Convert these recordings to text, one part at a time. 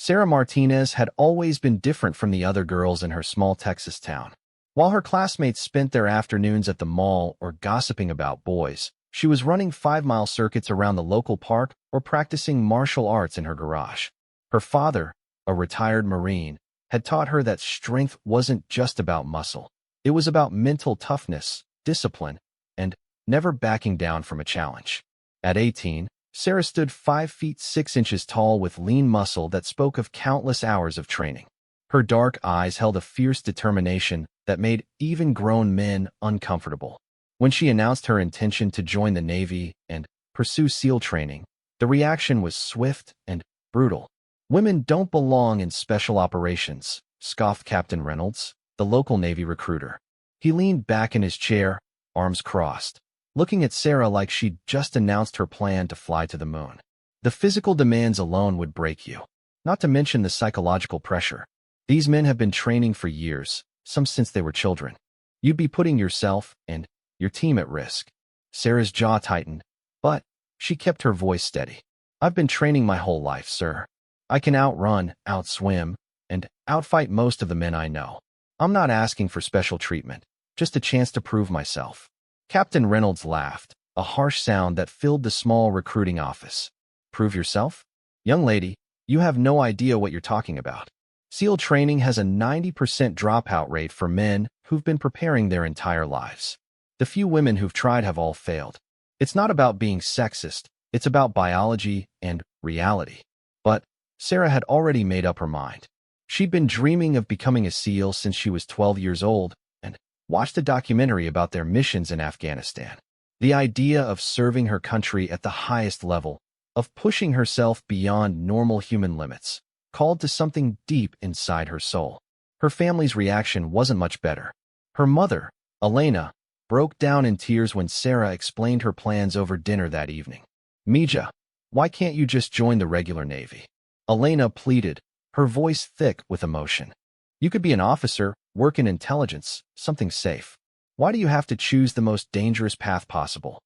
Sarah Martinez had always been different from the other girls in her small Texas town. While her classmates spent their afternoons at the mall or gossiping about boys, she was running 5-mile circuits around the local park or practicing martial arts in her garage. Her father, a retired Marine, had taught her that strength wasn't just about muscle. It was about mental toughness, discipline, and never backing down from a challenge. At 18, Sarah stood 5 feet 6 inches tall with lean muscle that spoke of countless hours of training. Her dark eyes held a fierce determination that made even grown men uncomfortable. When she announced her intention to join the Navy and pursue SEAL training, the reaction was swift and brutal. "Women don't belong in special operations," scoffed Captain Reynolds, the local Navy recruiter. He leaned back in his chair, arms crossed, looking at Sarah like she'd just announced her plan to fly to the moon. "The physical demands alone would break you, not to mention the psychological pressure. These men have been training for years, some since they were children. You'd be putting yourself and your team at risk." Sarah's jaw tightened, but she kept her voice steady. "I've been training my whole life, sir. I can outrun, outswim, and outfight most of the men I know. I'm not asking for special treatment, just a chance to prove myself." Captain Reynolds laughed, a harsh sound that filled the small recruiting office. "Prove yourself? Young lady, you have no idea what you're talking about. SEAL training has a 90% dropout rate for men who've been preparing their entire lives. The few women who've tried have all failed. It's not about being sexist, it's about biology and reality." But Sarah had already made up her mind. She'd been dreaming of becoming a SEAL since she was 12 years old and watched a documentary about their missions in Afghanistan. The idea of serving her country at the highest level, of pushing herself beyond normal human limits, called to something deep inside her soul. Her family's reaction wasn't much better. Her mother, Elena, broke down in tears when Sarah explained her plans over dinner that evening. "Mija, why can't you just join the regular Navy?" Elena pleaded, her voice thick with emotion. "You could be an officer, work in intelligence, something safe. Why do you have to choose the most dangerous path possible?"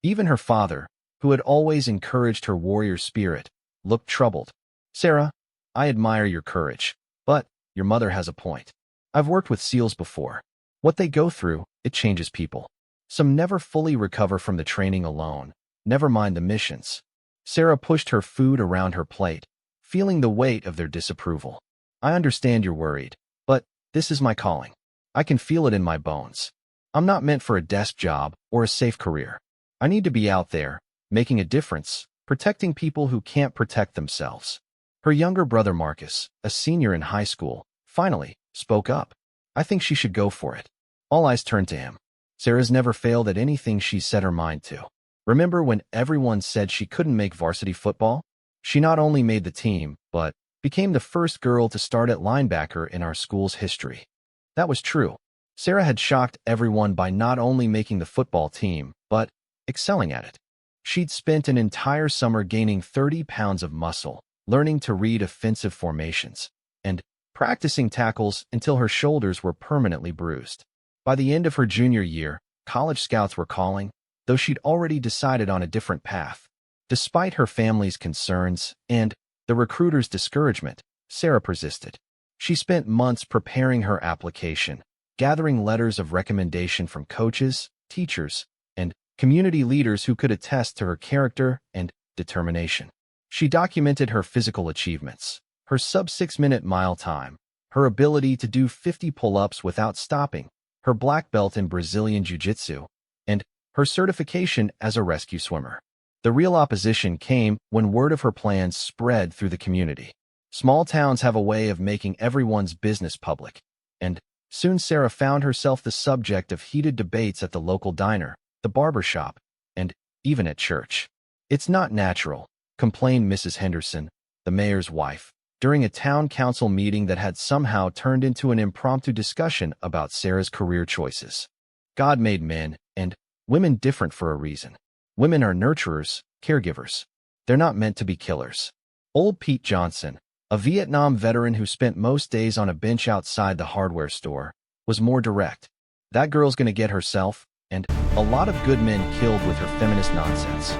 Even her father, who had always encouraged her warrior spirit, looked troubled. "Sarah, I admire your courage, but your mother has a point. I've worked with SEALs before. What they go through, it changes people. Some never fully recover from the training alone, never mind the missions." Sarah pushed her food around her plate, feeling the weight of their disapproval. "I understand you're worried, but this is my calling. I can feel it in my bones. I'm not meant for a desk job or a safe career. I need to be out there, making a difference, protecting people who can't protect themselves." Her younger brother Marcus, a senior in high school, finally spoke up. "I think she should go for it." All eyes turned to him. Sarah's never failed at anything she set her mind to. Remember when everyone said she couldn't make varsity football? She not only made the team, but became the first girl to start at linebacker in our school's history. That was true. Sarah had shocked everyone by not only making the football team, but excelling at it. She'd spent an entire summer gaining 30 pounds of muscle, learning to read offensive formations, and practicing tackles until her shoulders were permanently bruised. By the end of her junior year, college scouts were calling, though she'd already decided on a different path. Despite her family's concerns and the recruiter's discouragement, Sarah persisted. She spent months preparing her application, gathering letters of recommendation from coaches, teachers, and community leaders who could attest to her character and determination. She documented her physical achievements, her sub-6-minute mile time, her ability to do 50 pull-ups without stopping, her black belt in Brazilian Jiu-Jitsu, and her certification as a rescue swimmer. The real opposition came when word of her plans spread through the community. Small towns have a way of making everyone's business public, and soon Sarah found herself the subject of heated debates at the local diner, the barber shop, and even at church. "It's not natural," complained Mrs. Henderson, the mayor's wife, during a town council meeting that had somehow turned into an impromptu discussion about Sarah's career choices. "God made men and women different for a reason. Women are nurturers, caregivers. They're not meant to be killers." Old Pete Johnson, a Vietnam veteran who spent most days on a bench outside the hardware store, was more direct. "That girl's gonna get herself, and a lot of good men killed with her feminist nonsense.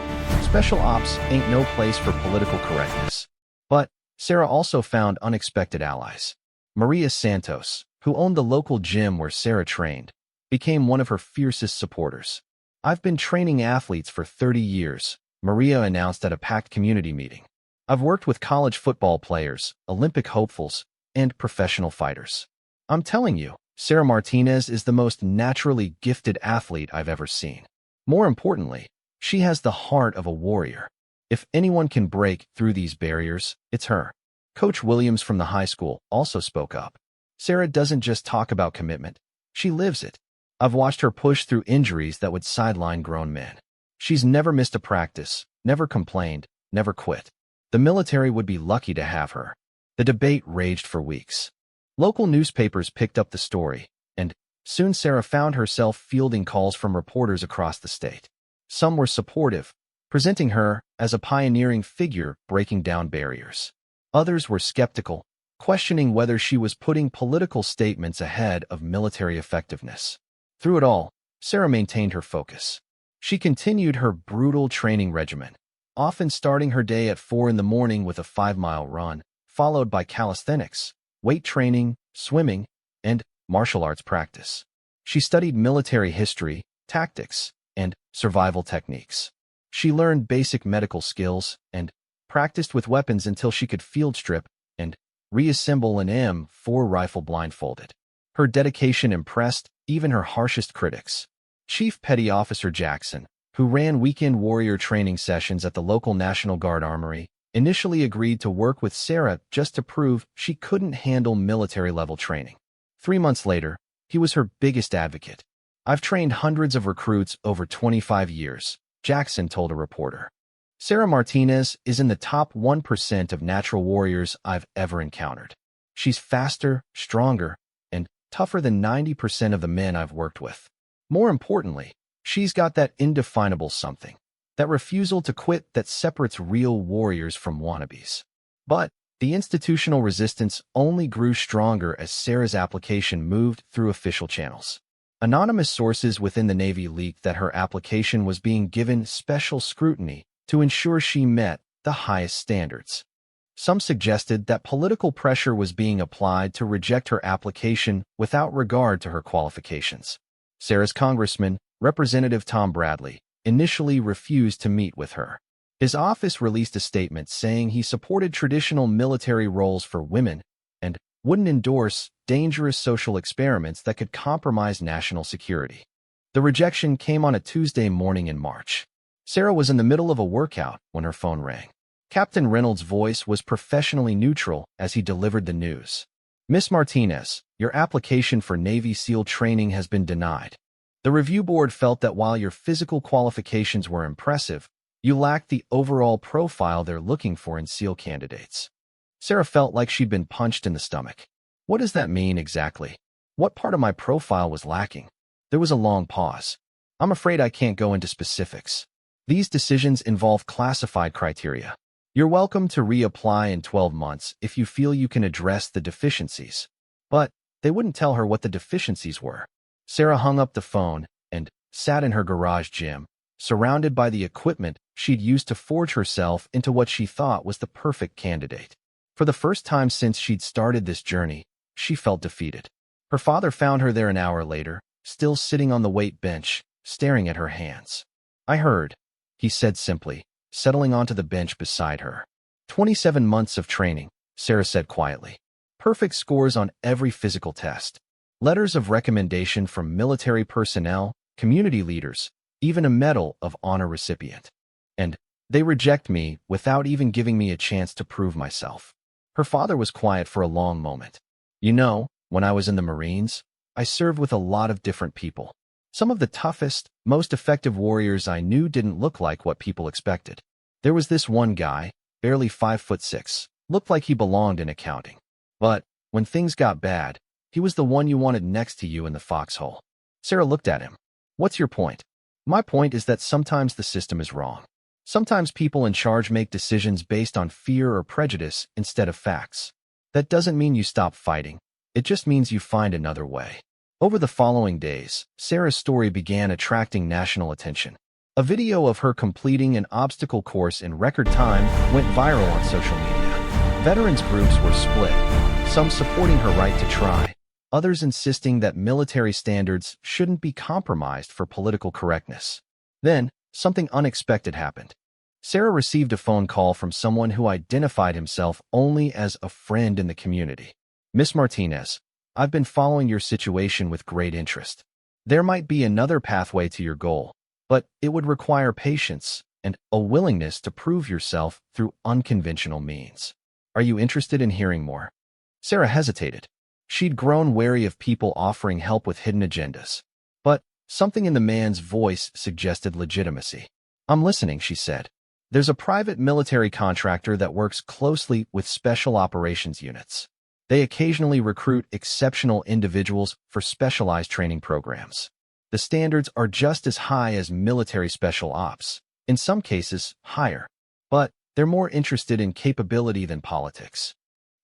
Special ops ain't no place for political correctness." But Sarah also found unexpected allies. Maria Santos, who owned the local gym where Sarah trained, became one of her fiercest supporters. "I've been training athletes for 30 years," Maria announced at a packed community meeting. "I've worked with college football players, Olympic hopefuls, and professional fighters. I'm telling you, Sarah Martinez is the most naturally gifted athlete I've ever seen. More importantly, she has the heart of a warrior. If anyone can break through these barriers, it's her." Coach Williams from the high school also spoke up. "Sarah doesn't just talk about commitment, she lives it. I've watched her push through injuries that would sideline grown men. She's never missed a practice, never complained, never quit. The military would be lucky to have her." The debate raged for weeks. Local newspapers picked up the story, and soon Sarah found herself fielding calls from reporters across the state. Some were supportive, presenting her as a pioneering figure breaking down barriers. Others were skeptical, questioning whether she was putting political statements ahead of military effectiveness. Through it all, Sarah maintained her focus. She continued her brutal training regimen, often starting her day at 4 in the morning with a 5-mile run, followed by calisthenics, weight training, swimming, and martial arts practice. She studied military history, tactics, and survival techniques. She learned basic medical skills and practiced with weapons until she could field strip and reassemble an M4 rifle blindfolded. Her dedication impressed even her harshest critics. Chief Petty Officer Jackson, who ran weekend warrior training sessions at the local National Guard Armory, initially agreed to work with Sarah just to prove she couldn't handle military-level training. 3 months later, he was her biggest advocate. "I've trained hundreds of recruits over 25 years, Jackson told a reporter. "Sarah Martinez is in the top 1% of natural warriors I've ever encountered. She's faster, stronger, and tougher than 90% of the men I've worked with. More importantly, she's got that indefinable something, that refusal to quit that separates real warriors from wannabes." But the institutional resistance only grew stronger as Sarah's application moved through official channels. Anonymous sources within the Navy leaked that her application was being given special scrutiny to ensure she met the highest standards. Some suggested that political pressure was being applied to reject her application without regard to her qualifications. Sarah's congressman, Representative Tom Bradley, initially refused to meet with her. His office released a statement saying he supported traditional military roles for women and wouldn't endorse dangerous social experiments that could compromise national security. The rejection came on a Tuesday morning in March. Sarah was in the middle of a workout when her phone rang. Captain Reynolds' voice was professionally neutral as he delivered the news. "Miss Martinez, your application for Navy SEAL training has been denied. The review board felt that while your physical qualifications were impressive, you lacked the overall profile they're looking for in SEAL candidates." Sarah felt like she'd been punched in the stomach. What does that mean exactly? What part of my profile was lacking? There was a long pause. "I'm afraid I can't go into specifics. These decisions involve classified criteria. You're welcome to reapply in 12 months if you feel you can address the deficiencies." But they wouldn't tell her what the deficiencies were. Sarah hung up the phone and sat in her garage gym, surrounded by the equipment she'd used to forge herself into what she thought was the perfect candidate. For the first time since she'd started this journey, she felt defeated. Her father found her there an hour later, still sitting on the weight bench, staring at her hands. "I heard," he said simply, settling onto the bench beside her. 27 months of training, Sarah said quietly. Perfect scores on every physical test. Letters of recommendation from military personnel, community leaders, even a Medal of Honor recipient. And they reject me without even giving me a chance to prove myself. Her father was quiet for a long moment. "You know, when I was in the Marines, I served with a lot of different people. Some of the toughest, most effective warriors I knew didn't look like what people expected. There was this one guy, barely 5'6", looked like he belonged in accounting. But when things got bad, he was the one you wanted next to you in the foxhole." Sarah looked at him. "What's your point?" "My point is that sometimes the system is wrong. Sometimes people in charge make decisions based on fear or prejudice instead of facts. That doesn't mean you stop fighting. It just means you find another way." Over the following days, Sarah's story began attracting national attention. A video of her completing an obstacle course in record time went viral on social media. Veterans groups were split, some supporting her right to try, others insisting that military standards shouldn't be compromised for political correctness. Then, something unexpected happened. Sarah received a phone call from someone who identified himself only as a friend in the community. "Miss Martinez, I've been following your situation with great interest. There might be another pathway to your goal, but it would require patience and a willingness to prove yourself through unconventional means. Are you interested in hearing more?" Sarah hesitated. She'd grown wary of people offering help with hidden agendas. But something in the man's voice suggested legitimacy. "I'm listening," she said. "There's a private military contractor that works closely with special operations units. They occasionally recruit exceptional individuals for specialized training programs. The standards are just as high as military special ops, in some cases higher, but they're more interested in capability than politics."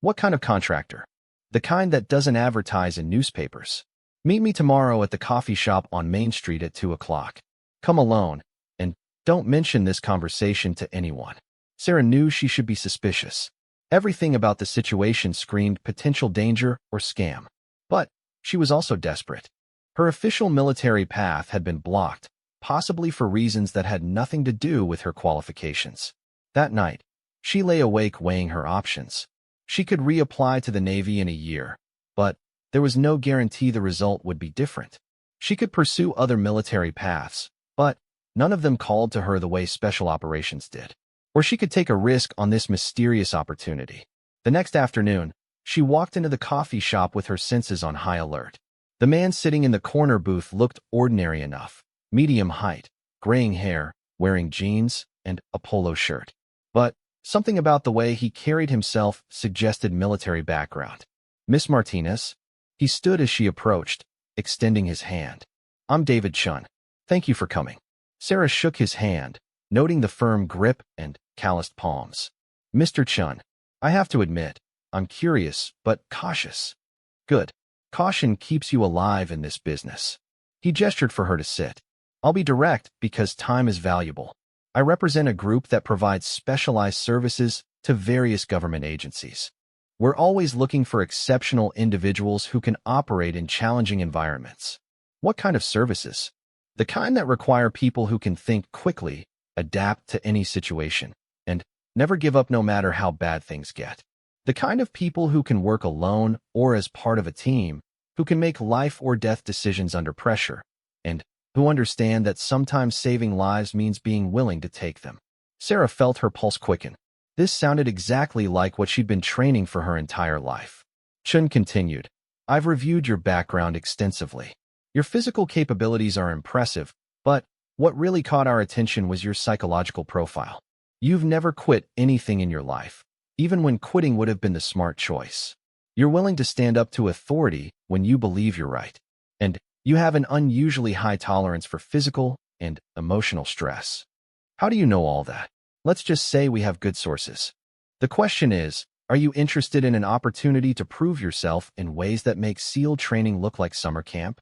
"What kind of contractor?" "The kind that doesn't advertise in newspapers. Meet me tomorrow at the coffee shop on Main Street at 2 o'clock. Come alone, and don't mention this conversation to anyone." Sarah knew she should be suspicious. Everything about the situation screamed potential danger or scam. But she was also desperate. Her official military path had been blocked, possibly for reasons that had nothing to do with her qualifications. That night, she lay awake weighing her options. She could reapply to the Navy in a year, but there was no guarantee the result would be different. She could pursue other military paths, but none of them called to her the way special operations did. Or she could take a risk on this mysterious opportunity. The next afternoon, she walked into the coffee shop with her senses on high alert. The man sitting in the corner booth looked ordinary enough, medium height, graying hair, wearing jeans, and a polo shirt. But something about the way he carried himself suggested military background. "Miss Martinez?" He stood as she approached, extending his hand. "I'm David Chun. Thank you for coming." Sarah shook his hand, noting the firm grip and calloused palms. "Mr. Chun, I have to admit, I'm curious but cautious." "Good. Caution keeps you alive in this business." He gestured for her to sit. "I'll be direct because time is valuable. I represent a group that provides specialized services to various government agencies. We're always looking for exceptional individuals who can operate in challenging environments." "What kind of services?" "The kind that require people who can think quickly, adapt to any situation, and never give up no matter how bad things get. The kind of people who can work alone or as part of a team, who can make life or death decisions under pressure, and who understand that sometimes saving lives means being willing to take them." Sarah felt her pulse quicken. This sounded exactly like what she'd been training for her entire life. Chun continued, "I've reviewed your background extensively. Your physical capabilities are impressive, but what really caught our attention was your psychological profile. You've never quit anything in your life, even when quitting would have been the smart choice. You're willing to stand up to authority when you believe you're right, and you have an unusually high tolerance for physical and emotional stress." "How do you know all that?" "Let's just say we have good sources. The question is, are you interested in an opportunity to prove yourself in ways that make SEAL training look like summer camp?"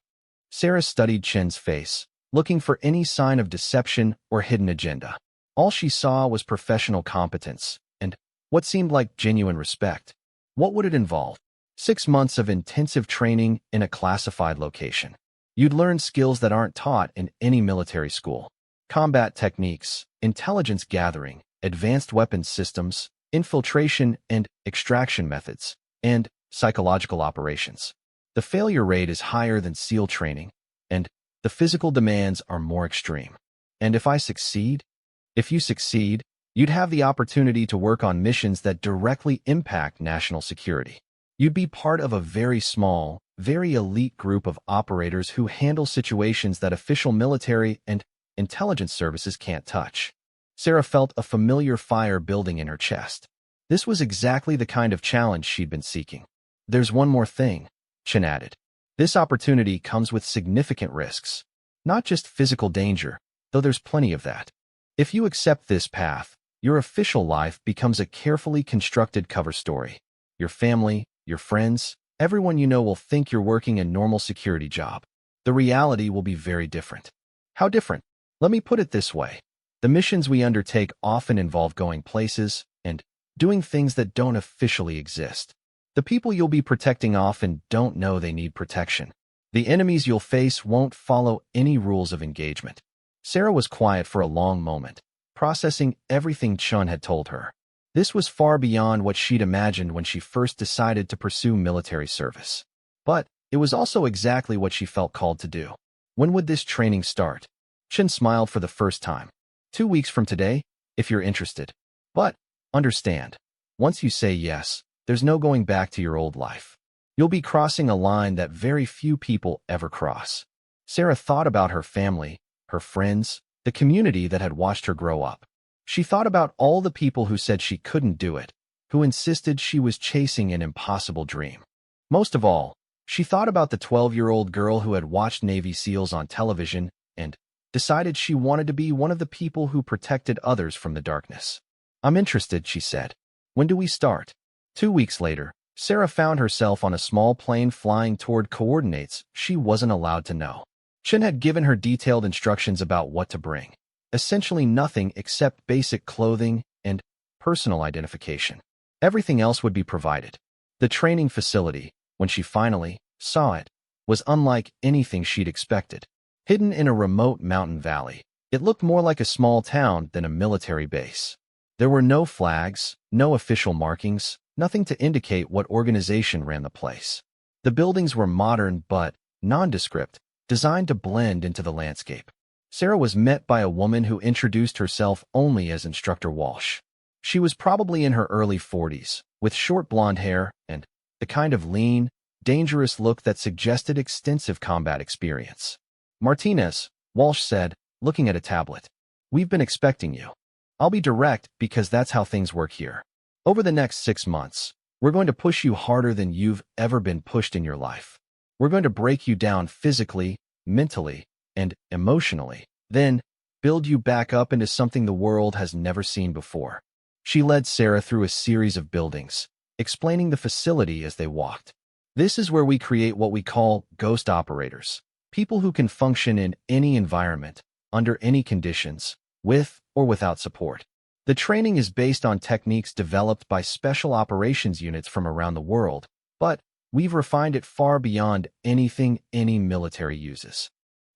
Sarah studied Chen's face, looking for any sign of deception or hidden agenda. All she saw was professional competence and what seemed like genuine respect. What would it involve? 6 months of intensive training in a classified location. You'd learn skills that aren't taught in any military school. Combat techniques, intelligence gathering, advanced weapons systems, infiltration and extraction methods, and psychological operations. The failure rate is higher than SEAL training, and the physical demands are more extreme. And if you succeed, you'd have the opportunity to work on missions that directly impact national security. You'd be part of a very small, very elite group of operators who handle situations that official military and intelligence services can't touch. Sarah felt a familiar fire building in her chest. This was exactly the kind of challenge she'd been seeking. "There's one more thing," Chen added. "This opportunity comes with significant risks. Not just physical danger, though there's plenty of that. If you accept this path, your official life becomes a carefully constructed cover story. Your family, your friends, everyone you know will think you're working a normal security job. The reality will be very different." "How different?" "Let me put it this way. The missions we undertake often involve going places and doing things that don't officially exist. The people you'll be protecting often don't know they need protection. The enemies you'll face won't follow any rules of engagement. Sarah was quiet for a long moment, processing everything Chun had told her. This was far beyond what she'd imagined when she first decided to pursue military service. But it was also exactly what she felt called to do. When would this training start? Chun smiled for the first time. 2 weeks from today, if you're interested. But understand, once you say yes, there's no going back to your old life. You'll be crossing a line that very few people ever cross. Sarah thought about her family, her friends, the community that had watched her grow up. She thought about all the people who said she couldn't do it, who insisted she was chasing an impossible dream. Most of all, she thought about the 12-year-old girl who had watched Navy SEALs on television and decided she wanted to be one of the people who protected others from the darkness. I'm interested, she said. When do we start? 2 weeks later, Sarah found herself on a small plane flying toward coordinates she wasn't allowed to know. Chun had given her detailed instructions about what to bring. Essentially nothing except basic clothing and personal identification. Everything else would be provided. The training facility, when she finally saw it, was unlike anything she'd expected. Hidden in a remote mountain valley, it looked more like a small town than a military base. There were no flags, no official markings, nothing to indicate what organization ran the place. The buildings were modern but nondescript, designed to blend into the landscape. Sarah was met by a woman who introduced herself only as Instructor Walsh. She was probably in her early 40s, with short blonde hair and the kind of lean, dangerous look that suggested extensive combat experience. Martinez, Walsh said, looking at a tablet. We've been expecting you. I'll be direct because that's how things work here. Over the next 6 months, we're going to push you harder than you've ever been pushed in your life. We're going to break you down physically, mentally, and emotionally, then build you back up into something the world has never seen before. She led Sarah through a series of buildings, explaining the facility as they walked. This is where we create what we call ghost operators, people who can function in any environment, under any conditions, with or without support. The training is based on techniques developed by special operations units from around the world, but we've refined it far beyond anything any military uses.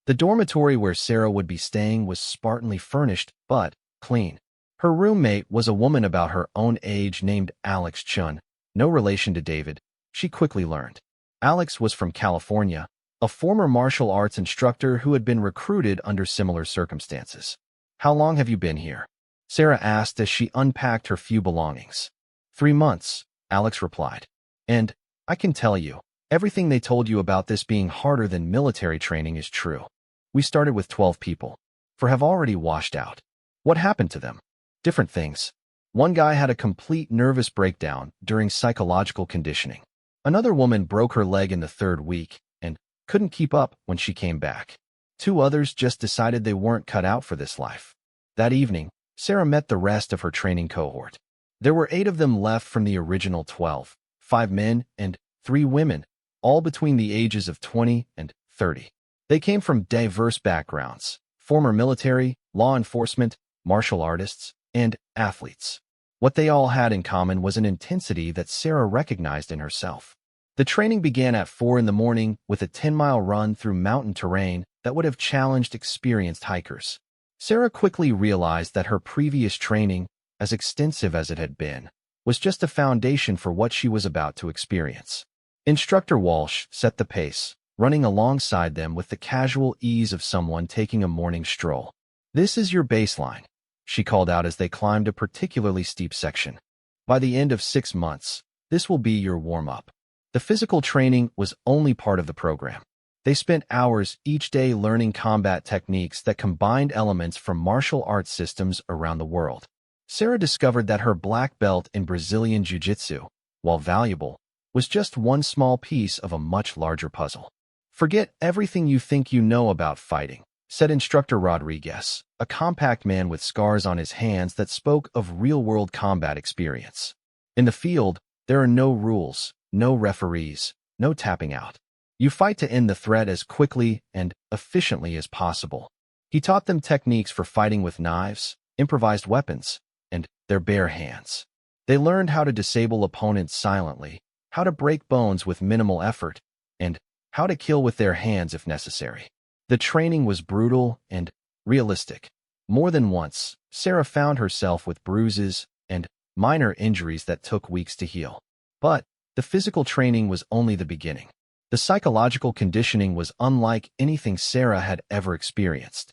The dormitory where Sarah would be staying was spartanly furnished, but clean. Her roommate was a woman about her own age named Alex Chun, no relation to David, she quickly learned. Alex was from California, a former martial arts instructor who had been recruited under similar circumstances. How long have you been here? Sarah asked as she unpacked her few belongings. 3 months, Alex replied. And I can tell you, everything they told you about this being harder than military training is true. We started with 12 people. 4 have already washed out. What happened to them? Different things. One guy had a complete nervous breakdown during psychological conditioning. Another woman broke her leg in the 3rd week and couldn't keep up when she came back. 2 others just decided they weren't cut out for this life. That evening, Sarah met the rest of her training cohort. There were 8 of them left from the original 12, 5 men and 3 women, all between the ages of 20 and 30. They came from diverse backgrounds, former military, law enforcement, martial artists, and athletes. What they all had in common was an intensity that Sarah recognized in herself. The training began at 4 in the morning with a 10-mile run through mountain terrain that would have challenged experienced hikers. Sarah quickly realized that her previous training, as extensive as it had been, was just a foundation for what she was about to experience. Instructor Walsh set the pace, running alongside them with the casual ease of someone taking a morning stroll. This is your baseline, she called out as they climbed a particularly steep section. By the end of 6 months, this will be your warm-up. The physical training was only part of the program. They spent hours each day learning combat techniques that combined elements from martial arts systems around the world. Sarah discovered that her black belt in Brazilian Jiu-Jitsu, while valuable, was just one small piece of a much larger puzzle. Forget everything you think you know about fighting, said Instructor Rodriguez, a compact man with scars on his hands that spoke of real-world combat experience. In the field, there are no rules, no referees, no tapping out. You fight to end the threat as quickly and efficiently as possible. He taught them techniques for fighting with knives, improvised weapons, and their bare hands. They learned how to disable opponents silently, how to break bones with minimal effort, and how to kill with their hands if necessary. The training was brutal and realistic. More than once, Sarah found herself with bruises and minor injuries that took weeks to heal. But the physical training was only the beginning. The psychological conditioning was unlike anything Sarah had ever experienced.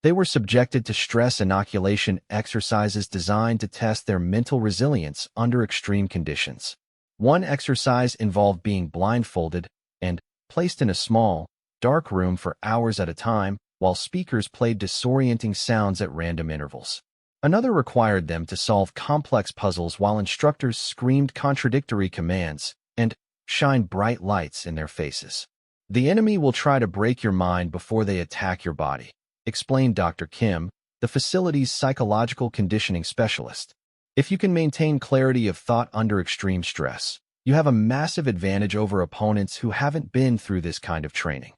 They were subjected to stress inoculation exercises designed to test their mental resilience under extreme conditions. One exercise involved being blindfolded and placed in a small, dark room for hours at a time while speakers played disorienting sounds at random intervals. Another required them to solve complex puzzles while instructors screamed contradictory commands and shined bright lights in their faces. The enemy will try to break your mind before they attack your body, explained Dr. Kim, the facility's psychological conditioning specialist. If you can maintain clarity of thought under extreme stress, you have a massive advantage over opponents who haven't been through this kind of training.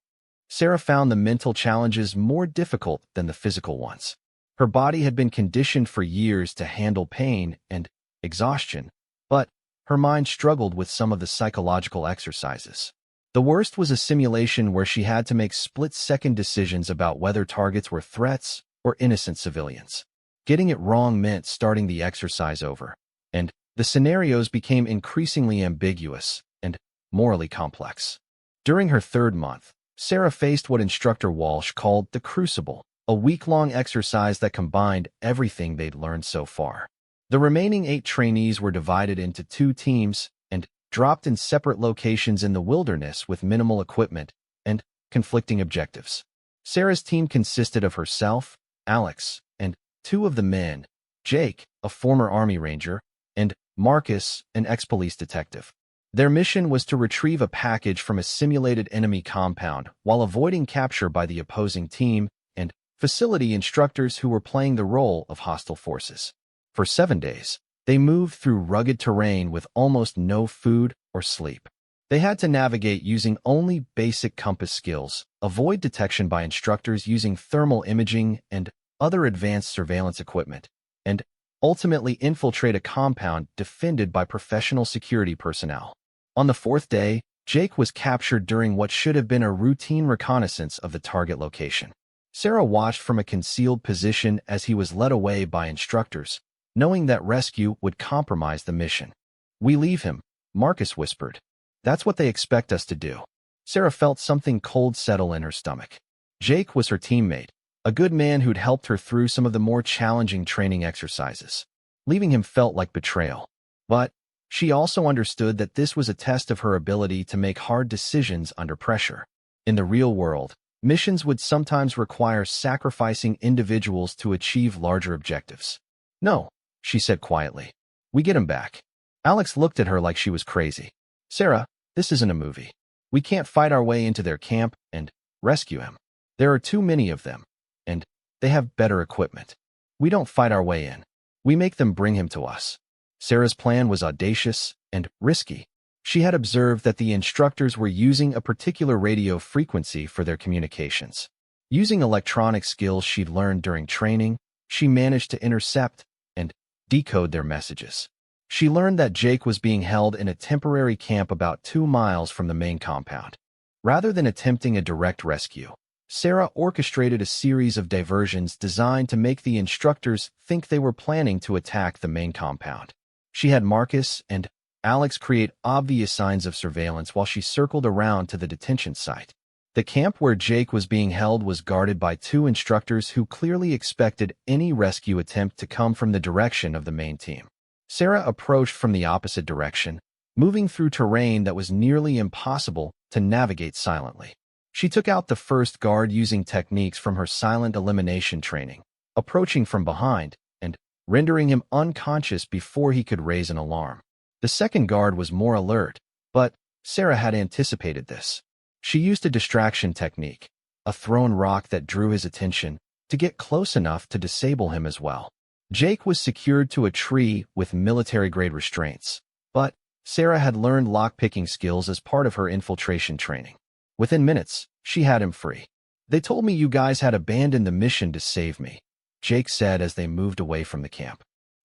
Sarah found the mental challenges more difficult than the physical ones. Her body had been conditioned for years to handle pain and exhaustion, but her mind struggled with some of the psychological exercises. The worst was a simulation where she had to make split-second decisions about whether targets were threats or innocent civilians. Getting it wrong meant starting the exercise over, and the scenarios became increasingly ambiguous and morally complex. During her third month, Sarah faced what instructor Walsh called the Crucible, a week-long exercise that combined everything they'd learned so far. The remaining 8 trainees were divided into 2 teams and dropped in separate locations in the wilderness with minimal equipment and conflicting objectives. Sarah's team consisted of herself, Alex, and 2 of the men, Jake, a former Army Ranger, and Marcus, an ex-police detective. Their mission was to retrieve a package from a simulated enemy compound while avoiding capture by the opposing team and facility instructors who were playing the role of hostile forces. For 7 days, they moved through rugged terrain with almost no food or sleep. They had to navigate using only basic compass skills, avoid detection by instructors using thermal imaging and other advanced surveillance equipment, and ultimately infiltrate a compound defended by professional security personnel. On the 4th day, Jake was captured during what should have been a routine reconnaissance of the target location. Sarah watched from a concealed position as he was led away by instructors, knowing that rescue would compromise the mission. "We leave him," Marcus whispered. "That's what they expect us to do." Sarah felt something cold settle in her stomach. Jake was her teammate, a good man who'd helped her through some of the more challenging training exercises. Leaving him felt like betrayal. But she also understood that this was a test of her ability to make hard decisions under pressure. In the real world, missions would sometimes require sacrificing individuals to achieve larger objectives. "No," she said quietly. "We get him back." Alex looked at her like she was crazy. "Sarah, this isn't a movie. We can't fight our way into their camp and rescue him. There are too many of them, and they have better equipment. We don't fight our way in. We make them bring him to us." Sarah's plan was audacious and risky. She had observed that the instructors were using a particular radio frequency for their communications. Using electronic skills she'd learned during training, she managed to intercept and decode their messages. She learned that Jake was being held in a temporary camp about 2 miles from the main compound. Rather than attempting a direct rescue, Sarah orchestrated a series of diversions designed to make the instructors think they were planning to attack the main compound. She had Marcus and Alex create obvious signs of surveillance while she circled around to the detention site. The camp where Jake was being held was guarded by 2 instructors who clearly expected any rescue attempt to come from the direction of the main team. Sarah approached from the opposite direction, moving through terrain that was nearly impossible to navigate silently. She took out the first guard using techniques from her silent elimination training, approaching from behind and rendering him unconscious before he could raise an alarm. The second guard was more alert, but Sarah had anticipated this. She used a distraction technique, a thrown rock that drew his attention, to get close enough to disable him as well. Jake was secured to a tree with military-grade restraints, but Sarah had learned lock-picking skills as part of her infiltration training. Within minutes, she had him free. "They told me you guys had abandoned the mission to save me," Jake said as they moved away from the camp.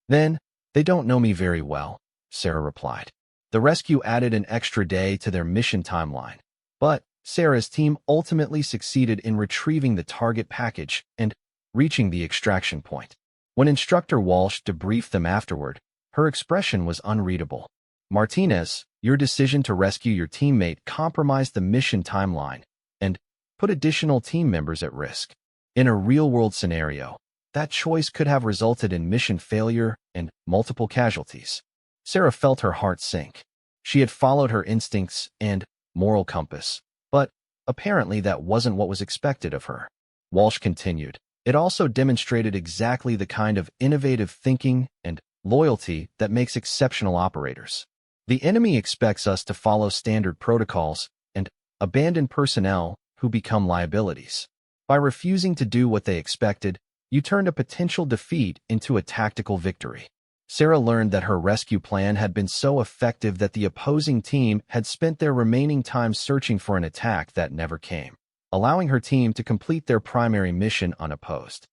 Then, They don't know me very well, Sarah replied. The rescue added an extra day to their mission timeline, but Sarah's team ultimately succeeded in retrieving the target package and reaching the extraction point. When Instructor Walsh debriefed them afterward, her expression was unreadable. Martinez, your decision to rescue your teammate compromised the mission timeline and put additional team members at risk. In a real-world scenario, that choice could have resulted in mission failure and multiple casualties. Sarah felt her heart sink. She had followed her instincts and moral compass, but apparently that wasn't what was expected of her. Walsh continued, it also demonstrated exactly the kind of innovative thinking and loyalty that makes exceptional operators. The enemy expects us to follow standard protocols and abandon personnel who become liabilities. By refusing to do what they expected, you turned a potential defeat into a tactical victory. Sarah learned that her rescue plan had been so effective that the opposing team had spent their remaining time searching for an attack that never came, allowing her team to complete their primary mission unopposed.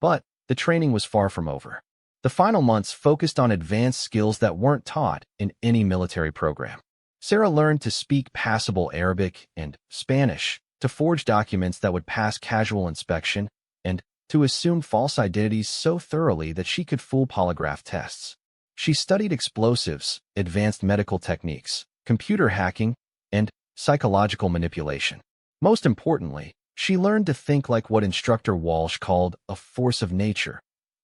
But the training was far from over. The final months focused on advanced skills that weren't taught in any military program. Sarah learned to speak passable Arabic and Spanish, to forge documents that would pass casual inspection, and to assume false identities so thoroughly that she could fool polygraph tests. She studied explosives, advanced medical techniques, computer hacking, and psychological manipulation. Most importantly, she learned to think like what Instructor Walsh called a force of nature,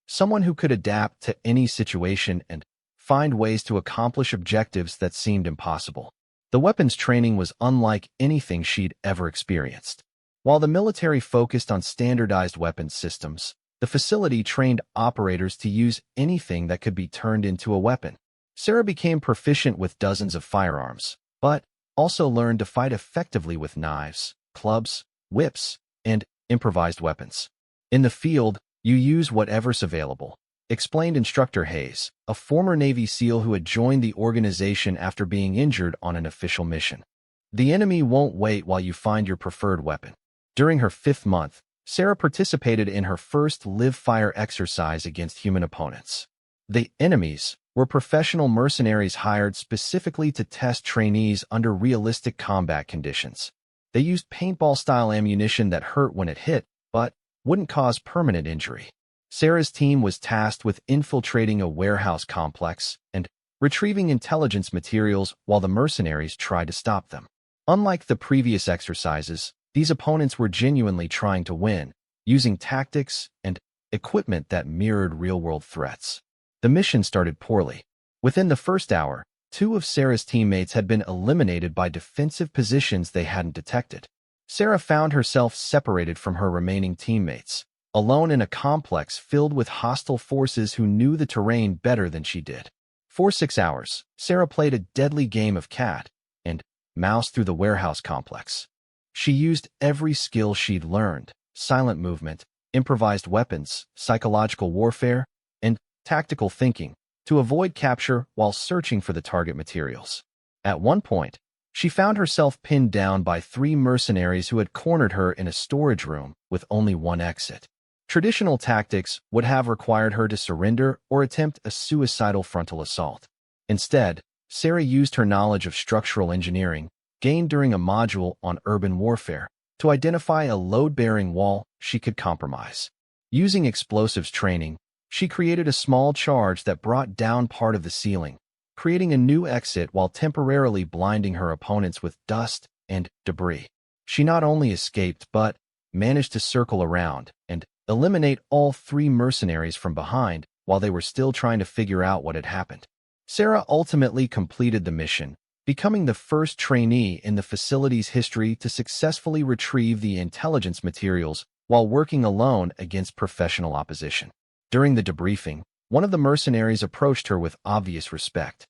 someone who could adapt to any situation and find ways to accomplish objectives that seemed impossible. The weapons training was unlike anything she'd ever experienced. While the military focused on standardized weapons systems, the facility trained operators to use anything that could be turned into a weapon. Sarah became proficient with dozens of firearms, but also learned to fight effectively with knives, clubs, whips, and improvised weapons. In the field, you use whatever's available, explained Instructor Hayes, a former Navy SEAL who had joined the organization after being injured on an official mission. The enemy won't wait while you find your preferred weapon. During her 5th month, Sarah participated in her first live-fire exercise against human opponents. The enemies were professional mercenaries hired specifically to test trainees under realistic combat conditions. They used paintball-style ammunition that hurt when it hit, but wouldn't cause permanent injury. Sarah's team was tasked with infiltrating a warehouse complex and retrieving intelligence materials while the mercenaries tried to stop them. Unlike the previous exercises, these opponents were genuinely trying to win, using tactics and equipment that mirrored real-world threats. The mission started poorly. Within the first hour, 2 of Sarah's teammates had been eliminated by defensive positions they hadn't detected. Sarah found herself separated from her remaining teammates, alone in a complex filled with hostile forces who knew the terrain better than she did. For 6 hours, Sarah played a deadly game of cat and mouse through the warehouse complex. She used every skill she'd learned: silent movement, improvised weapons, psychological warfare, and tactical thinking to avoid capture while searching for the target materials. At one point, she found herself pinned down by 3 mercenaries who had cornered her in a storage room with only one exit. Traditional tactics would have required her to surrender or attempt a suicidal frontal assault. Instead, Sarah used her knowledge of structural engineering, gained during a module on urban warfare, to identify a load-bearing wall she could compromise. Using explosives training, she created a small charge that brought down part of the ceiling, creating a new exit while temporarily blinding her opponents with dust and debris. She not only escaped but managed to circle around and eliminate all 3 mercenaries from behind while they were still trying to figure out what had happened. Sarah ultimately completed the mission, becoming the first trainee in the facility's history to successfully retrieve the intelligence materials while working alone against professional opposition. During the debriefing, one of the mercenaries approached her with obvious respect.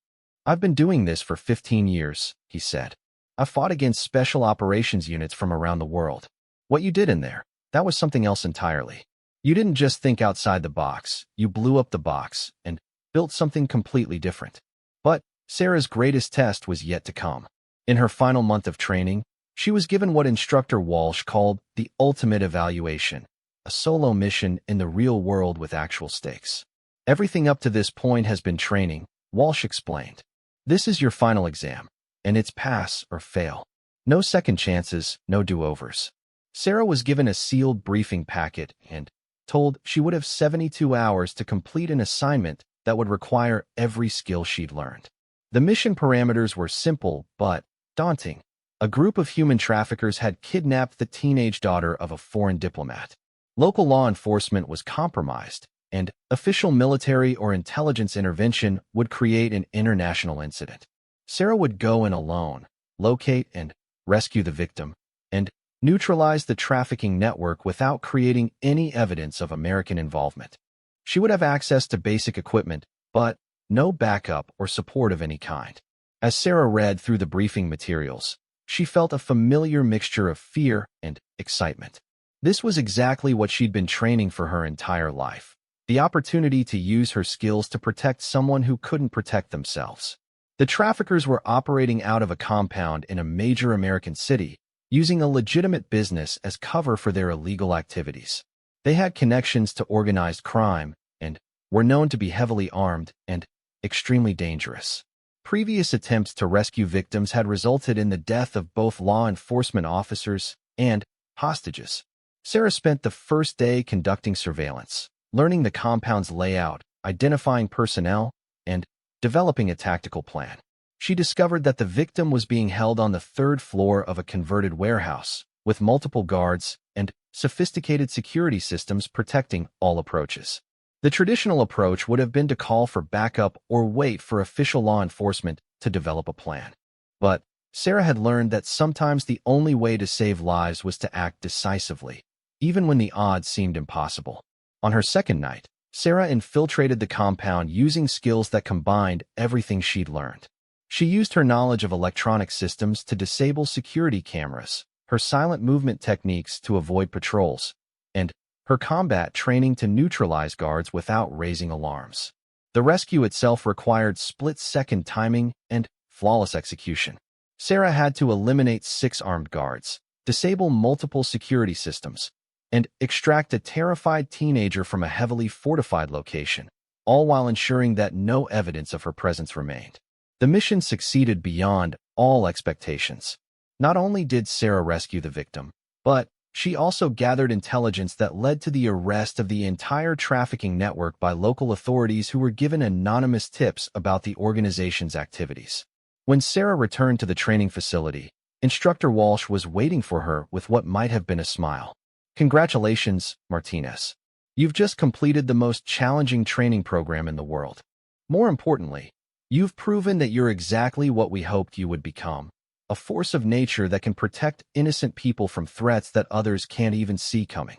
"I've been doing this for 15 years, he said. "I've fought against special operations units from around the world. What you did in there, that was something else entirely. You didn't just think outside the box, you blew up the box and built something completely different." But Sarah's greatest test was yet to come. In her final month of training, she was given what Instructor Walsh called the ultimate evaluation, a solo mission in the real world with actual stakes. Everything up to this point has been training, Walsh explained. This is your final exam, and it's pass or fail. No second chances, no do-overs. Sarah was given a sealed briefing packet and told she would have 72 hours to complete an assignment that would require every skill she'd learned. The mission parameters were simple but daunting. A group of human traffickers had kidnapped the teenage daughter of a foreign diplomat. Local law enforcement was compromised, and official military or intelligence intervention would create an international incident. Sarah would go in alone, locate and rescue the victim, and neutralize the trafficking network without creating any evidence of American involvement. She would have access to basic equipment, but no backup or support of any kind. As Sarah read through the briefing materials, she felt a familiar mixture of fear and excitement. This was exactly what she'd been training for her entire life. The opportunity to use her skills to protect someone who couldn't protect themselves. The traffickers were operating out of a compound in a major American city, using a legitimate business as cover for their illegal activities. They had connections to organized crime and were known to be heavily armed and extremely dangerous. Previous attempts to rescue victims had resulted in the death of both law enforcement officers and hostages. Sarah spent the first day conducting surveillance, learning the compound's layout, identifying personnel, and developing a tactical plan. She discovered that the victim was being held on the third floor of a converted warehouse, with multiple guards and sophisticated security systems protecting all approaches. The traditional approach would have been to call for backup or wait for official law enforcement to develop a plan. But Sarah had learned that sometimes the only way to save lives was to act decisively, even when the odds seemed impossible. On her second night, Sarah infiltrated the compound using skills that combined everything she'd learned. She used her knowledge of electronic systems to disable security cameras, her silent movement techniques to avoid patrols, and her combat training to neutralize guards without raising alarms. The rescue itself required split-second timing and flawless execution. Sarah had to eliminate 6 armed guards, disable multiple security systems, and extract a terrified teenager from a heavily fortified location, all while ensuring that no evidence of her presence remained. The mission succeeded beyond all expectations. Not only did Sarah rescue the victim, but she also gathered intelligence that led to the arrest of the entire trafficking network by local authorities who were given anonymous tips about the organization's activities. When Sarah returned to the training facility, Instructor Walsh was waiting for her with what might have been a smile. Congratulations, Martinez. You've just completed the most challenging training program in the world. More importantly, you've proven that you're exactly what we hoped you would become. A force of nature that can protect innocent people from threats that others can't even see coming.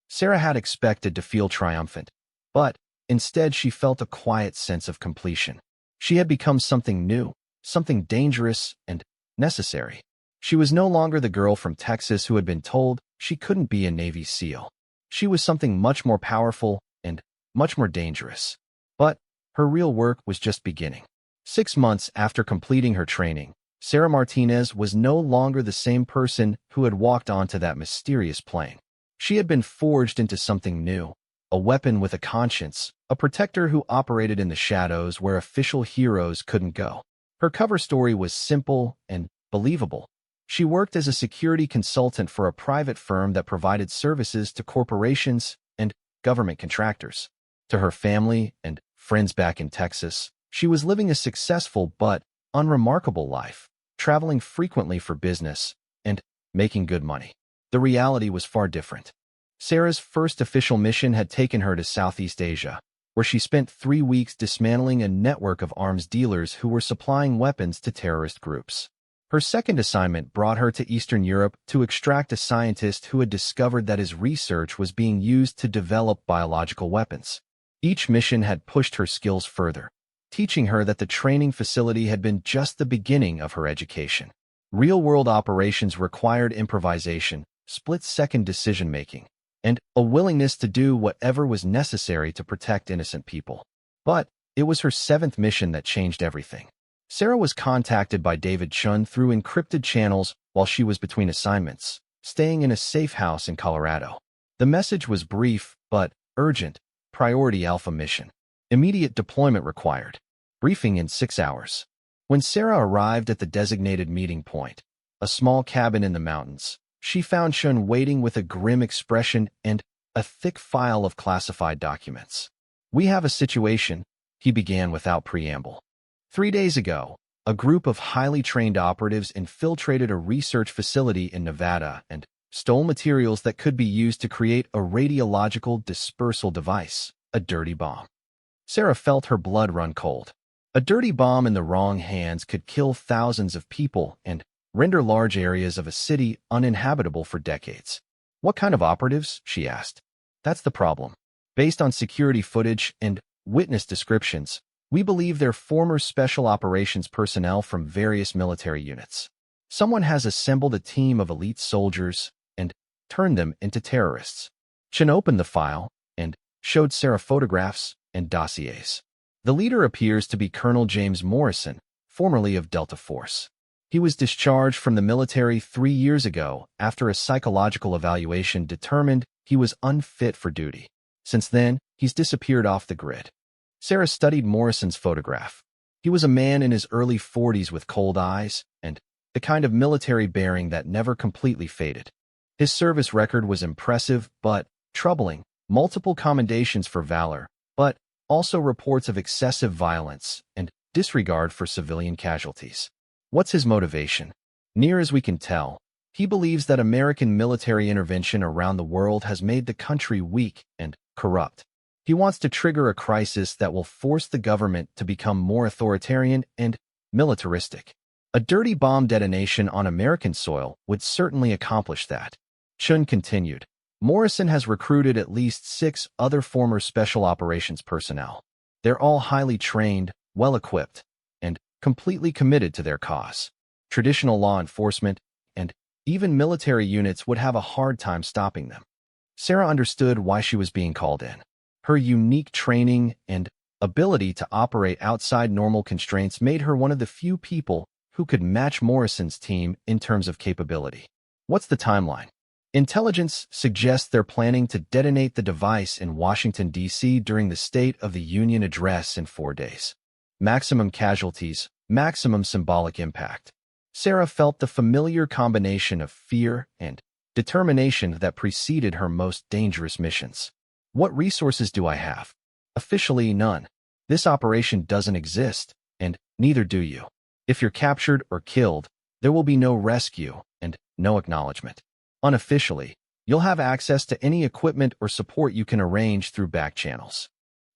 Sarah had expected to feel triumphant, but instead she felt a quiet sense of completion. She had become something new, something dangerous and necessary. She was no longer the girl from Texas who had been told she couldn't be a Navy SEAL. She was something much more powerful and much more dangerous. But her real work was just beginning. 6 months after completing her training, Sarah Martinez was no longer the same person who had walked onto that mysterious plane. She had been forged into something new, a weapon with a conscience, a protector who operated in the shadows where official heroes couldn't go. Her cover story was simple and believable. She worked as a security consultant for a private firm that provided services to corporations and government contractors. To her family and friends back in Texas, she was living a successful but unremarkable life, traveling frequently for business, and making good money. The reality was far different. Sarah's first official mission had taken her to Southeast Asia, where she spent 3 weeks dismantling a network of arms dealers who were supplying weapons to terrorist groups. Her second assignment brought her to Eastern Europe to extract a scientist who had discovered that his research was being used to develop biological weapons. Each mission had pushed her skills further, teaching her that the training facility had been just the beginning of her education. Real-world operations required improvisation, split-second decision-making, and a willingness to do whatever was necessary to protect innocent people. But it was her 7th mission that changed everything. Sarah was contacted by David Chun through encrypted channels while she was between assignments, staying in a safe house in Colorado. The message was brief but urgent: Priority Alpha mission. Immediate deployment required. Briefing in 6 hours. When Sarah arrived at the designated meeting point, a small cabin in the mountains, she found Chun waiting with a grim expression and a thick file of classified documents. "We have a situation," he began without preamble. 3 days ago, a group of highly trained operatives infiltrated a research facility in Nevada and stole materials that could be used to create a radiological dispersal device, a dirty bomb. Sarah felt her blood run cold. A dirty bomb in the wrong hands could kill thousands of people and render large areas of a city uninhabitable for decades. "What kind of operatives?" she asked. "That's the problem. Based on security footage and witness descriptions, we believe they're former special operations personnel from various military units. Someone has assembled a team of elite soldiers and turned them into terrorists." Chun opened the file and showed Sarah photographs and dossiers. The leader appears to be Colonel James Morrison, formerly of Delta Force. He was discharged from the military 3 years ago after a psychological evaluation determined he was unfit for duty. Since then, he's disappeared off the grid. Sarah studied Morrison's photograph. He was a man in his early 40s with cold eyes and the kind of military bearing that never completely faded. His service record was impressive but troubling, multiple commendations for valor, but also reports of excessive violence and disregard for civilian casualties. What's his motivation? Near as we can tell, he believes that American military intervention around the world has made the country weak and corrupt. He wants to trigger a crisis that will force the government to become more authoritarian and militaristic. A dirty bomb detonation on American soil would certainly accomplish that. Chun continued. Morrison has recruited at least 6 other former special operations personnel. They're all highly trained, well-equipped, and completely committed to their cause. Traditional law enforcement and even military units would have a hard time stopping them. Sarah understood why she was being called in. Her unique training and ability to operate outside normal constraints made her one of the few people who could match Morrison's team in terms of capability. What's the timeline? Intelligence suggests they're planning to detonate the device in Washington, D.C. during the State of the Union address in 4 days. Maximum casualties, maximum symbolic impact. Sarah felt the familiar combination of fear and determination that preceded her most dangerous missions. What resources do I have? Officially, none. This operation doesn't exist, and neither do you. If you're captured or killed, there will be no rescue and no acknowledgement. Unofficially, you'll have access to any equipment or support you can arrange through back channels.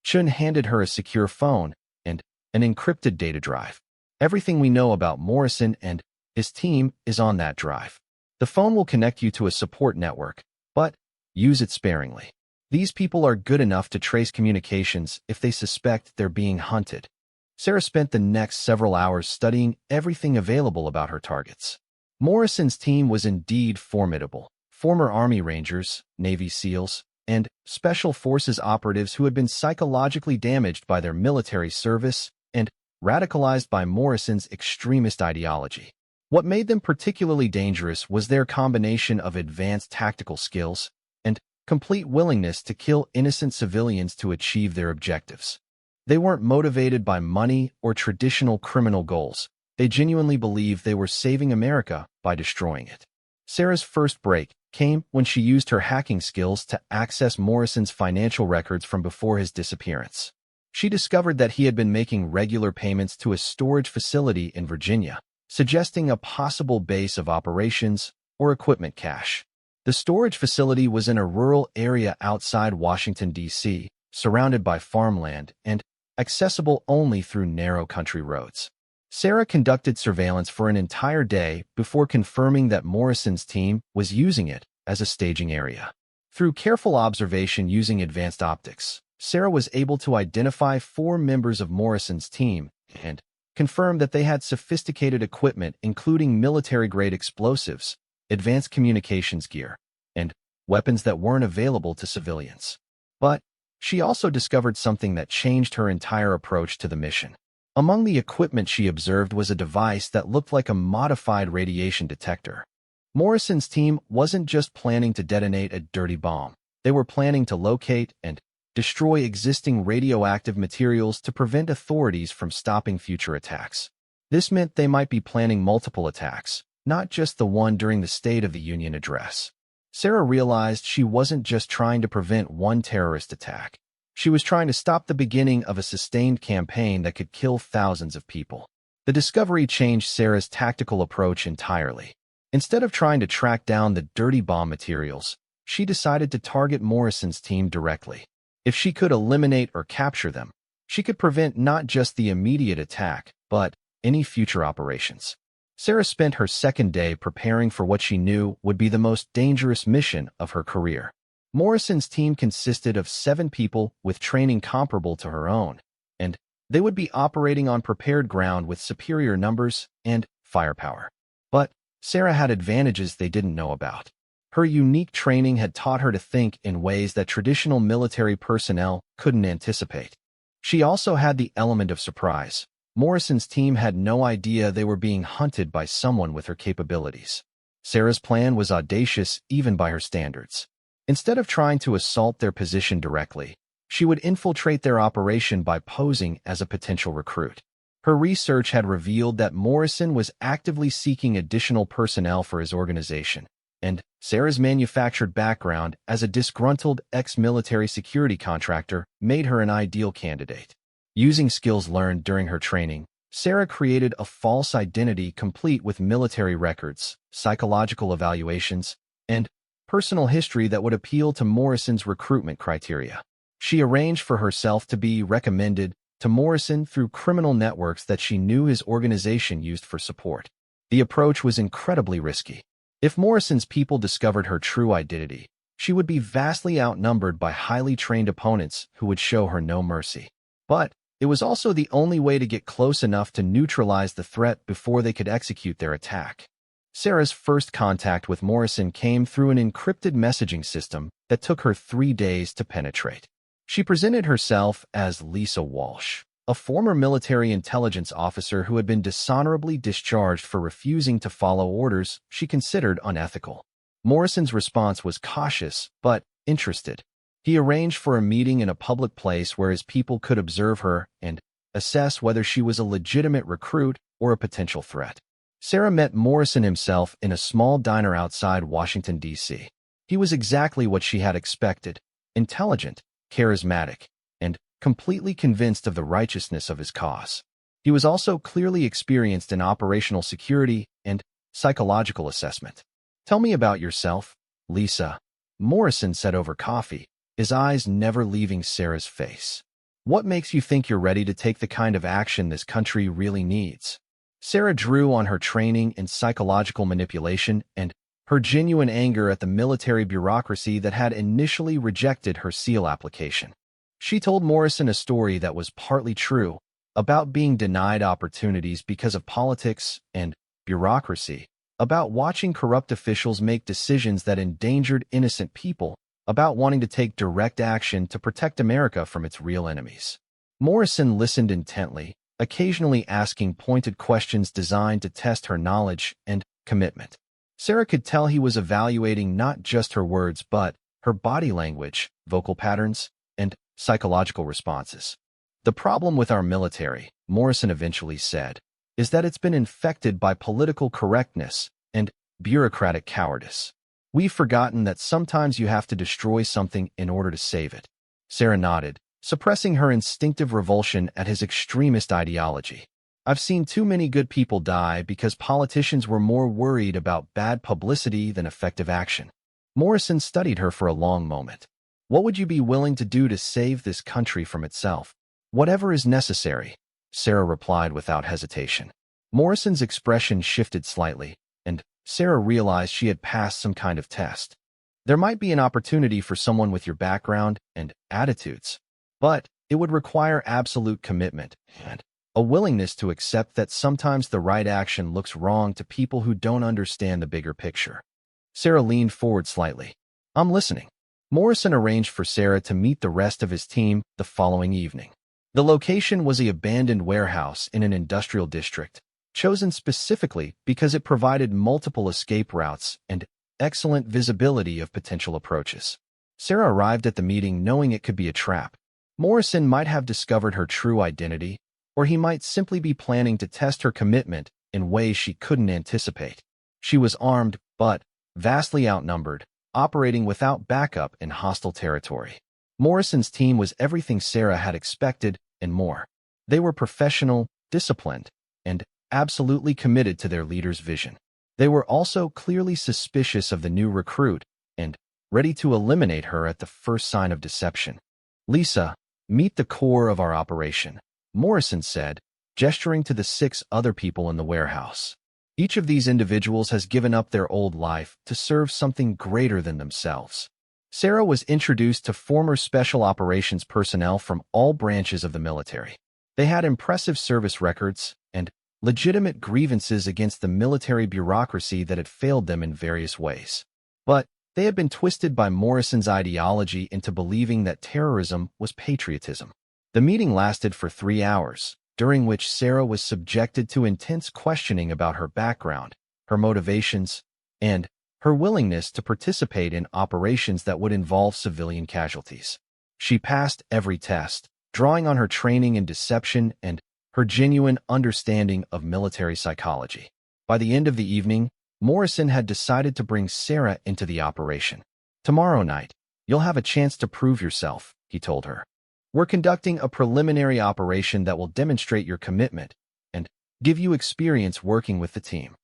Chun handed her a secure phone and an encrypted data drive. Everything we know about Morrison and his team is on that drive. The phone will connect you to a support network, but use it sparingly. These people are good enough to trace communications if they suspect they're being hunted. Sarah spent the next several hours studying everything available about her targets. Morrison's team was indeed formidable. Former Army Rangers, Navy SEALs, and Special Forces operatives who had been psychologically damaged by their military service and radicalized by Morrison's extremist ideology. What made them particularly dangerous was their combination of advanced tactical skills and complete willingness to kill innocent civilians to achieve their objectives. They weren't motivated by money or traditional criminal goals. They genuinely believed they were saving America by destroying it. Sarah's first break came when she used her hacking skills to access Morrison's financial records from before his disappearance. She discovered that he had been making regular payments to a storage facility in Virginia, suggesting a possible base of operations or equipment cache. The storage facility was in a rural area outside Washington, D.C., surrounded by farmland and accessible only through narrow country roads. Sarah conducted surveillance for an entire day before confirming that Morrison's team was using it as a staging area. Through careful observation using advanced optics, Sarah was able to identify 4 members of Morrison's team and confirm that they had sophisticated equipment including military-grade explosives, advanced communications gear, and weapons that weren't available to civilians. But she also discovered something that changed her entire approach to the mission. Among the equipment she observed was a device that looked like a modified radiation detector. Morrison's team wasn't just planning to detonate a dirty bomb. They were planning to locate and destroy existing radioactive materials to prevent authorities from stopping future attacks. This meant they might be planning multiple attacks, not just the one during the State of the Union address. Sarah realized she wasn't just trying to prevent one terrorist attack. She was trying to stop the beginning of a sustained campaign that could kill thousands of people. The discovery changed Sarah's tactical approach entirely. Instead of trying to track down the dirty bomb materials, she decided to target Morrison's team directly. If she could eliminate or capture them, she could prevent not just the immediate attack, but any future operations. Sarah spent her second day preparing for what she knew would be the most dangerous mission of her career. Morrison's team consisted of 7 people with training comparable to her own, and they would be operating on prepared ground with superior numbers and firepower. But Sarah had advantages they didn't know about. Her unique training had taught her to think in ways that traditional military personnel couldn't anticipate. She also had the element of surprise. Morrison's team had no idea they were being hunted by someone with her capabilities. Sarah's plan was audacious even by her standards. Instead of trying to assault their position directly, she would infiltrate their operation by posing as a potential recruit. Her research had revealed that Morrison was actively seeking additional personnel for his organization, and Sarah's manufactured background as a disgruntled ex-military security contractor made her an ideal candidate. Using skills learned during her training, Sarah created a false identity complete with military records, psychological evaluations, and personal history that would appeal to Morrison's recruitment criteria. She arranged for herself to be recommended to Morrison through criminal networks that she knew his organization used for support. The approach was incredibly risky. If Morrison's people discovered her true identity, she would be vastly outnumbered by highly trained opponents who would show her no mercy. But it was also the only way to get close enough to neutralize the threat before they could execute their attack. Sarah's first contact with Morrison came through an encrypted messaging system that took her 3 days to penetrate. She presented herself as Lisa Walsh, a former military intelligence officer who had been dishonorably discharged for refusing to follow orders she considered unethical. Morrison's response was cautious but interested. He arranged for a meeting in a public place where his people could observe her and assess whether she was a legitimate recruit or a potential threat. Sarah met Morrison himself in a small diner outside Washington, D.C. He was exactly what she had expected: intelligent, charismatic, and completely convinced of the righteousness of his cause. He was also clearly experienced in operational security and psychological assessment. "Tell me about yourself, Lisa," Morrison said over coffee, his eyes never leaving Sarah's face. "What makes you think you're ready to take the kind of action this country really needs?" Sarah drew on her training in psychological manipulation and her genuine anger at the military bureaucracy that had initially rejected her SEAL application. She told Morrison a story that was partly true about being denied opportunities because of politics and bureaucracy, about watching corrupt officials make decisions that endangered innocent people, about wanting to take direct action to protect America from its real enemies. Morrison listened intently, occasionally asking pointed questions designed to test her knowledge and commitment. Sarah could tell he was evaluating not just her words but her body language, vocal patterns, and psychological responses. "The problem with our military," Morrison eventually said, "is that it's been infected by political correctness and bureaucratic cowardice. We've forgotten that sometimes you have to destroy something in order to save it." Sarah nodded, suppressing her instinctive revulsion at his extremist ideology. "I've seen too many good people die because politicians were more worried about bad publicity than effective action." Morrison studied her for a long moment. "What would you be willing to do to save this country from itself?" "Whatever is necessary," Sarah replied without hesitation. Morrison's expression shifted slightly, and Sarah realized she had passed some kind of test. There might be an opportunity for someone with your background and attitudes, but it would require absolute commitment and a willingness to accept that sometimes the right action looks wrong to people who don't understand the bigger picture. Sarah leaned forward slightly. "I'm listening." Morrison arranged for Sarah to meet the rest of his team the following evening. The location was an abandoned warehouse in an industrial district, chosen specifically because it provided multiple escape routes and excellent visibility of potential approaches. Sarah arrived at the meeting knowing it could be a trap. Morrison might have discovered her true identity, or he might simply be planning to test her commitment in ways she couldn't anticipate. She was armed, but vastly outnumbered, operating without backup in hostile territory. Morrison's team was everything Sarah had expected and more. They were professional, disciplined, and absolutely committed to their leader's vision. They were also clearly suspicious of the new recruit and ready to eliminate her at the first sign of deception. "Lisa, meet the core of our operation," Morrison said, gesturing to the 6 other people in the warehouse. Each of these individuals has given up their old life to serve something greater than themselves. Sarah was introduced to former special operations personnel from all branches of the military. They had impressive service records and legitimate grievances against the military bureaucracy that had failed them in various ways. But they had been twisted by Morrison's ideology into believing that terrorism was patriotism. The meeting lasted for 3 hours, during which Sarah was subjected to intense questioning about her background, her motivations, and her willingness to participate in operations that would involve civilian casualties. She passed every test, drawing on her training in deception and her genuine understanding of military psychology. By the end of the evening, Morrison had decided to bring Sarah into the operation. "Tomorrow night, you'll have a chance to prove yourself," he told her. "We're conducting a preliminary operation that will demonstrate your commitment and give you experience working with the team."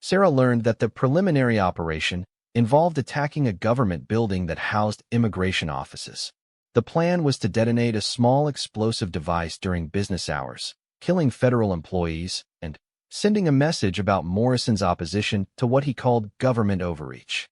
Sarah learned that the preliminary operation involved attacking a government building that housed immigration offices. The plan was to detonate a small explosive device during business hours, killing federal employees and sending a message about Morrison's opposition to what he called government overreach.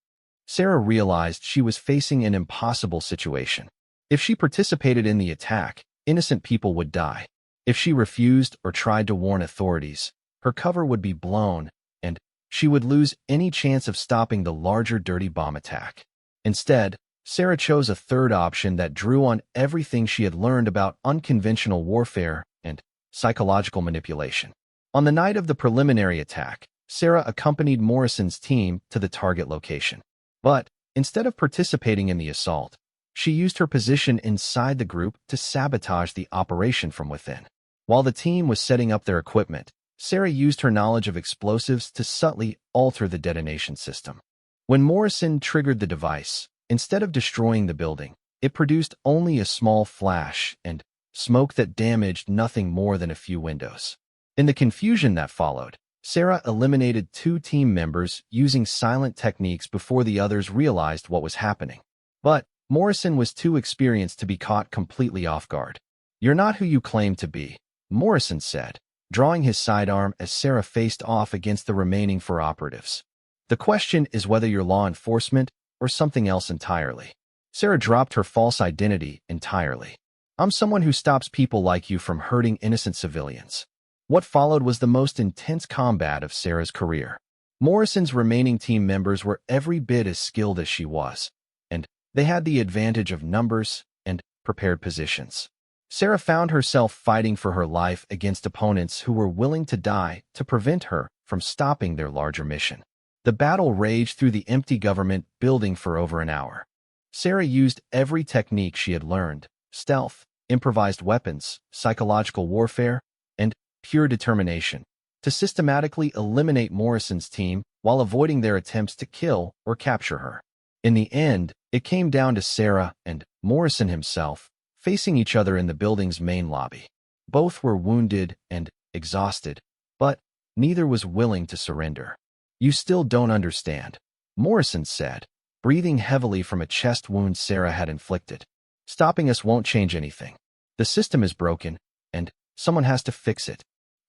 Sarah realized she was facing an impossible situation. If she participated in the attack, innocent people would die. If she refused or tried to warn authorities, her cover would be blown, and she would lose any chance of stopping the larger dirty bomb attack. Instead, Sarah chose a third option that drew on everything she had learned about unconventional warfare and psychological manipulation. On the night of the preliminary attack, Sarah accompanied Morrison's team to the target location. But instead of participating in the assault, she used her position inside the group to sabotage the operation from within. While the team was setting up their equipment, Sarah used her knowledge of explosives to subtly alter the detonation system. When Morrison triggered the device, instead of destroying the building, it produced only a small flash and smoke that damaged nothing more than a few windows. In the confusion that followed, Sarah eliminated 2 team members using silent techniques before the others realized what was happening. But Morrison was too experienced to be caught completely off guard. "You're not who you claim to be," Morrison said, drawing his sidearm as Sarah faced off against the remaining 4 operatives. "The question is whether you're law enforcement or something else entirely." Sarah dropped her false identity entirely. "I'm someone who stops people like you from hurting innocent civilians." What followed was the most intense combat of Sarah's career. Morrison's remaining team members were every bit as skilled as she was, and they had the advantage of numbers and prepared positions. Sarah found herself fighting for her life against opponents who were willing to die to prevent her from stopping their larger mission. The battle raged through the empty government building for over an hour. Sarah used every technique she had learned: stealth, improvised weapons, psychological warfare, and pure determination, to systematically eliminate Morrison's team while avoiding their attempts to kill or capture her. In the end, it came down to Sarah and Morrison himself, facing each other in the building's main lobby. Both were wounded and exhausted, but neither was willing to surrender. "You still don't understand," Morrison said, breathing heavily from a chest wound Sarah had inflicted. "Stopping us won't change anything. The system is broken, and someone has to fix it."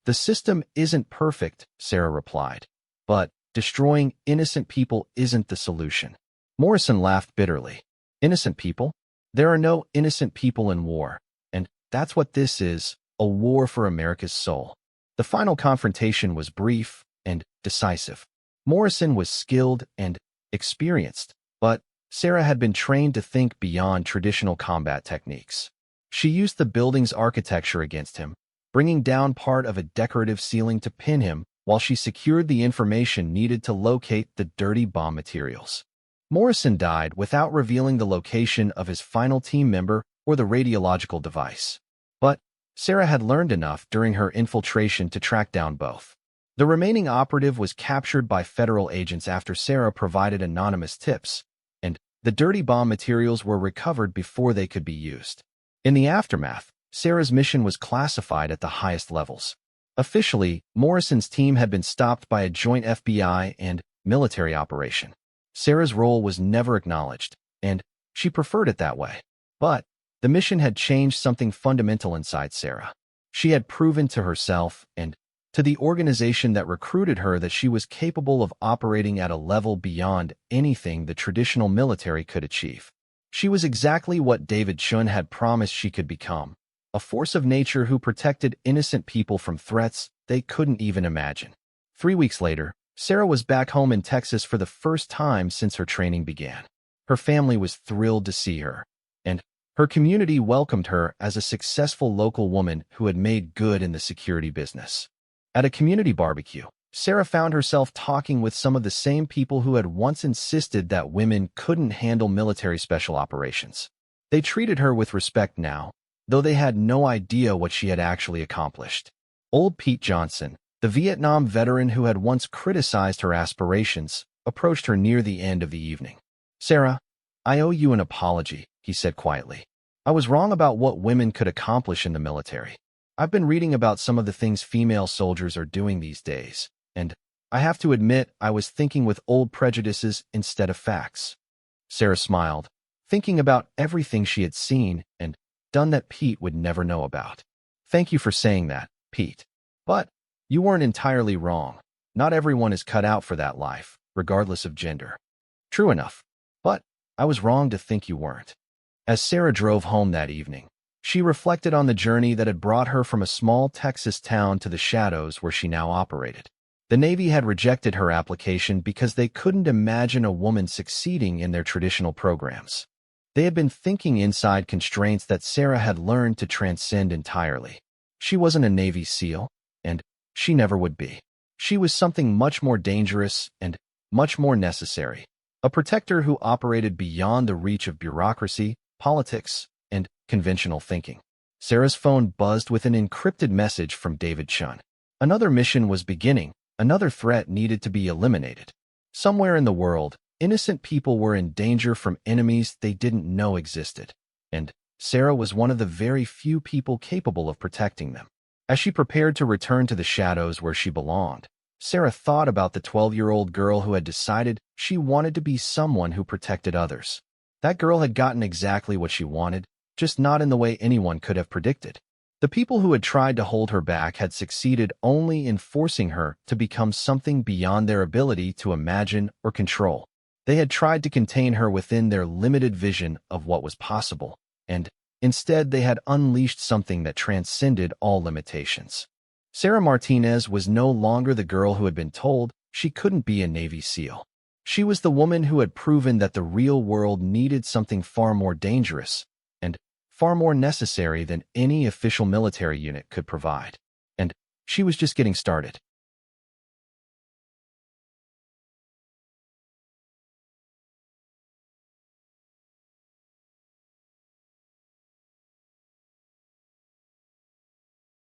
"The system isn't perfect," Sarah replied, "but destroying innocent people isn't the solution." Morrison laughed bitterly. "Innocent people? There are no innocent people in war, and that's what this is, a war for America's soul." The final confrontation was brief and decisive. Morrison was skilled and experienced, but Sarah had been trained to think beyond traditional combat techniques. She used the building's architecture against him, bringing down part of a decorative ceiling to pin him while she secured the information needed to locate the dirty bomb materials. Morrison died without revealing the location of his final team member or the radiological device. But Sarah had learned enough during her infiltration to track down both. The remaining operative was captured by federal agents after Sarah provided anonymous tips, and the dirty bomb materials were recovered before they could be used. In the aftermath, Sarah's mission was classified at the highest levels. Officially, Morrison's team had been stopped by a joint FBI and military operation. Sarah's role was never acknowledged, and she preferred it that way. But the mission had changed something fundamental inside Sarah. She had proven to herself and to the organization that recruited her that she was capable of operating at a level beyond anything the traditional military could achieve. She was exactly what David Chun had promised she could become, a force of nature who protected innocent people from threats they couldn't even imagine. 3 weeks later, Sarah was back home in Texas for the first time since her training began. Her family was thrilled to see her, and her community welcomed her as a successful local woman who had made good in the security business. At a community barbecue, Sarah found herself talking with some of the same people who had once insisted that women couldn't handle military special operations. They treated her with respect now, though they had no idea what she had actually accomplished. Old Pete Johnson, the Vietnam veteran who had once criticized her aspirations, approached her near the end of the evening. "Sarah, I owe you an apology," he said quietly. "I was wrong about what women could accomplish in the military. I've been reading about some of the things female soldiers are doing these days, and I have to admit I was thinking with old prejudices instead of facts." Sarah smiled, thinking about everything she had seen and done that Pete would never know about. "Thank you for saying that, Pete. But you weren't entirely wrong. Not everyone is cut out for that life, regardless of gender." "True enough. But I was wrong to think you weren't." As Sarah drove home that evening, she reflected on the journey that had brought her from a small Texas town to the shadows where she now operated. The Navy had rejected her application because they couldn't imagine a woman succeeding in their traditional programs. They had been thinking inside constraints that Sarah had learned to transcend entirely. She wasn't a Navy SEAL, and she never would be. She was something much more dangerous and much more necessary, a protector who operated beyond the reach of bureaucracy, politics, and conventional thinking. Sarah's phone buzzed with an encrypted message from David Chun. Another mission was beginning. Another threat needed to be eliminated. Somewhere in the world, innocent people were in danger from enemies they didn't know existed, and Sarah was one of the very few people capable of protecting them. As she prepared to return to the shadows where she belonged, Sarah thought about the 12-year-old girl who had decided she wanted to be someone who protected others. That girl had gotten exactly what she wanted, just not in the way anyone could have predicted. The people who had tried to hold her back had succeeded only in forcing her to become something beyond their ability to imagine or control. They had tried to contain her within their limited vision of what was possible, and instead they had unleashed something that transcended all limitations. Sarah Martinez was no longer the girl who had been told she couldn't be a Navy SEAL. She was the woman who had proven that the real world needed something far more dangerous and far more necessary than any official military unit could provide. And she was just getting started.